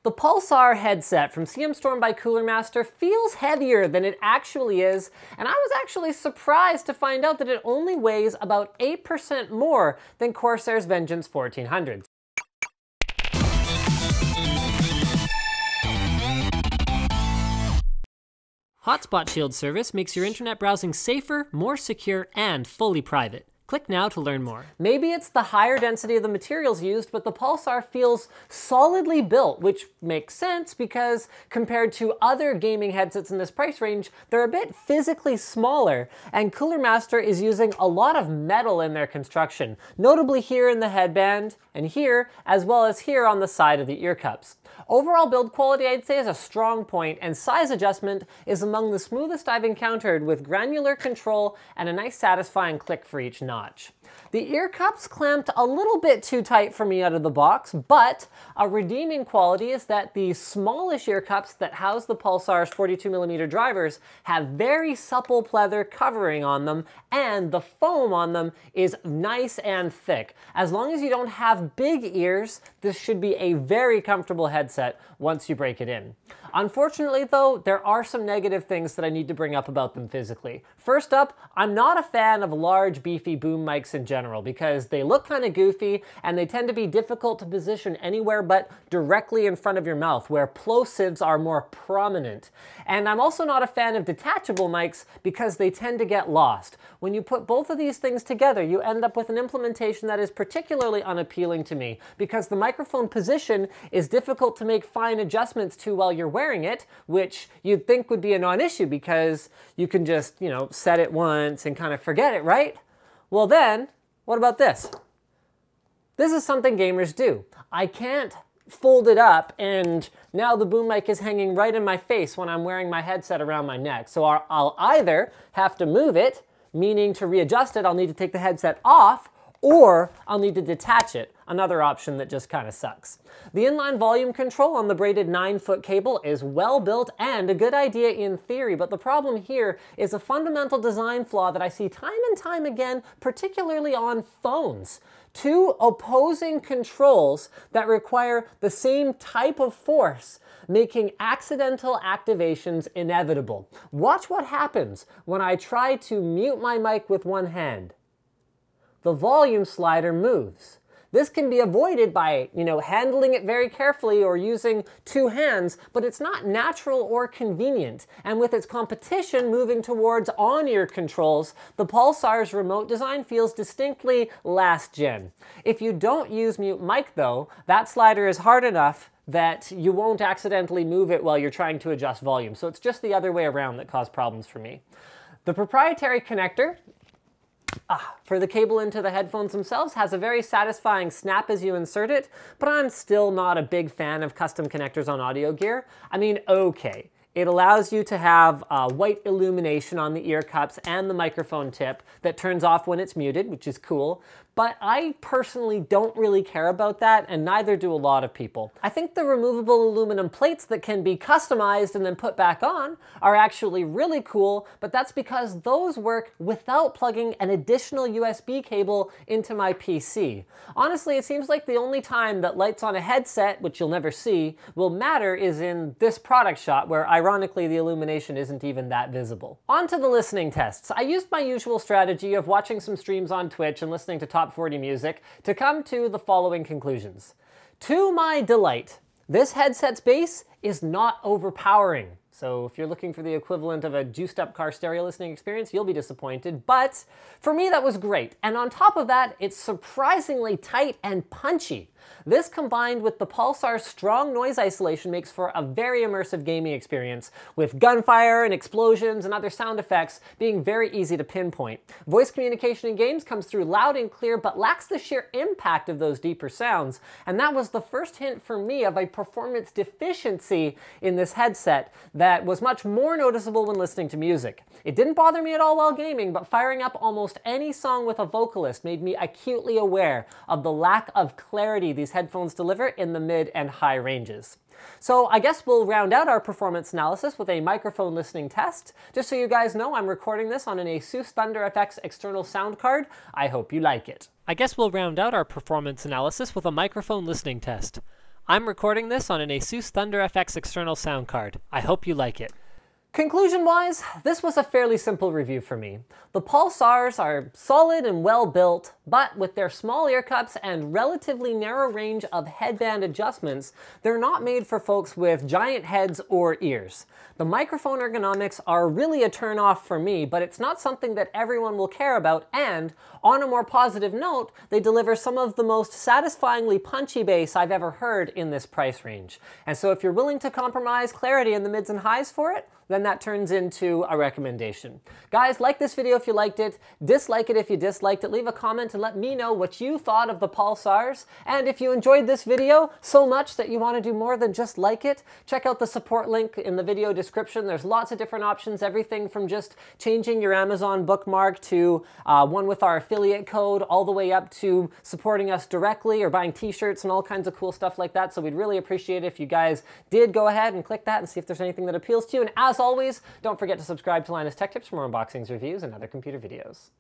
The Pulsar headset from CM Storm by Cooler Master feels heavier than it actually is, and I was actually surprised to find out that it only weighs about 8% more than Corsair's Vengeance 1400. Hotspot Shield service makes your internet browsing safer, more secure, and fully private. Click now to learn more. Maybe it's the higher density of the materials used, but the Pulsar feels solidly built, which makes sense because compared to other gaming headsets in this price range, they're a bit physically smaller, and Cooler Master is using a lot of metal in their construction, notably here in the headband and here, as well as here on the side of the ear cups. Overall build quality, I'd say, is a strong point, and size adjustment is among the smoothest I've encountered, with granular control and a nice satisfying click for each notch. The ear cups clamped a little bit too tight for me out of the box, but a redeeming quality is that the smallish ear cups that house the Pulsar's 42mm drivers have very supple pleather covering on them, and the foam on them is nice and thick. As long as you don't have big ears, this should be a very comfortable headset once you break it in. Unfortunately though, there are some negative things that I need to bring up about them physically. First up, I'm not a fan of large beefy boom mics in general because they look kind of goofy and they tend to be difficult to position anywhere but directly in front of your mouth, where plosives are more prominent. And I'm also not a fan of detachable mics because they tend to get lost. When you put both of these things together, you end up with an implementation that is particularly unappealing to me because the microphone position is difficult to make fine adjustments to while you're wearing it, which you'd think would be a non-issue because you can just, set it once and kind of forget it, right? Well then, what about this? This is something gamers do. I can't fold it up and now the boom mic is hanging right in my face when I'm wearing my headset around my neck. So I'll either have to move it, meaning to readjust it, I'll need to take the headset off, or I'll need to detach it, another option that just kind of sucks. The inline volume control on the braided 9-foot cable is well built and a good idea in theory, but the problem here is a fundamental design flaw that I see time and time again, particularly on phones. Two opposing controls that require the same type of force, making accidental activations inevitable. Watch what happens when I try to mute my mic with one hand. The volume slider moves. This can be avoided by, handling it very carefully or using two hands, but it's not natural or convenient. And with its competition moving towards on-ear controls, the Pulsar's remote design feels distinctly last gen. If you don't use mute mic though, that slider is hard enough that you won't accidentally move it while you're trying to adjust volume. So it's just the other way around that caused problems for me. The proprietary connector for the cable into the headphones themselves has a very satisfying snap as you insert it, but I'm still not a big fan of custom connectors on audio gear. I mean, okay. It allows you to have white illumination on the ear cups and the microphone tip that turns off when it's muted, which is cool. But I personally don't really care about that, and neither do a lot of people. I think the removable aluminum plates that can be customized and then put back on are actually really cool, but that's because those work without plugging an additional USB cable into my PC. Honestly, it seems like the only time that lights on a headset, which you'll never see, will matter is in this product shot, where ironically the illumination isn't even that visible. On to the listening tests. I used my usual strategy of watching some streams on Twitch and listening to Top 40 music to come to the following conclusions. To my delight, this headset's bass is not overpowering. So if you're looking for the equivalent of a juiced up car stereo listening experience, you'll be disappointed. But for me, that was great. And on top of that, it's surprisingly tight and punchy. This combined with the Pulsar's strong noise isolation makes for a very immersive gaming experience, with gunfire and explosions and other sound effects being very easy to pinpoint. Voice communication in games comes through loud and clear, but lacks the sheer impact of those deeper sounds, and that was the first hint for me of a performance deficiency in this headset that was much more noticeable when listening to music. It didn't bother me at all while gaming, but firing up almost any song with a vocalist made me acutely aware of the lack of clarity these headphones deliver in the mid and high ranges. So I guess we'll round out our performance analysis with a microphone listening test. Just so you guys know, I'm recording this on an Asus Thunder FX external sound card. I hope you like it. I guess we'll round out our performance analysis with a microphone listening test. I'm recording this on an Asus Thunder FX external sound card. I hope you like it. Conclusion-wise, this was a fairly simple review for me. The Pulsars are solid and well built, but with their small ear cups and relatively narrow range of headband adjustments, they're not made for folks with giant heads or ears. The microphone ergonomics are really a turn-off for me, but it's not something that everyone will care about, and on a more positive note, they deliver some of the most satisfyingly punchy bass I've ever heard in this price range. And so if you're willing to compromise clarity in the mids and highs for it, then that turns into a recommendation. Guys, like this video if you liked it, dislike it if you disliked it, leave a comment and let me know what you thought of the Pulsars. And if you enjoyed this video so much that you want to do more than just like it, check out the support link in the video description. There's lots of different options, everything from just changing your Amazon bookmark to one with our affiliate code, all the way up to supporting us directly or buying t-shirts and all kinds of cool stuff like that. So we'd really appreciate it if you guys did go ahead and click that and see if there's anything that appeals to you. And as always, don't forget to subscribe to Linus Tech Tips for more unboxings, reviews, and other computer videos.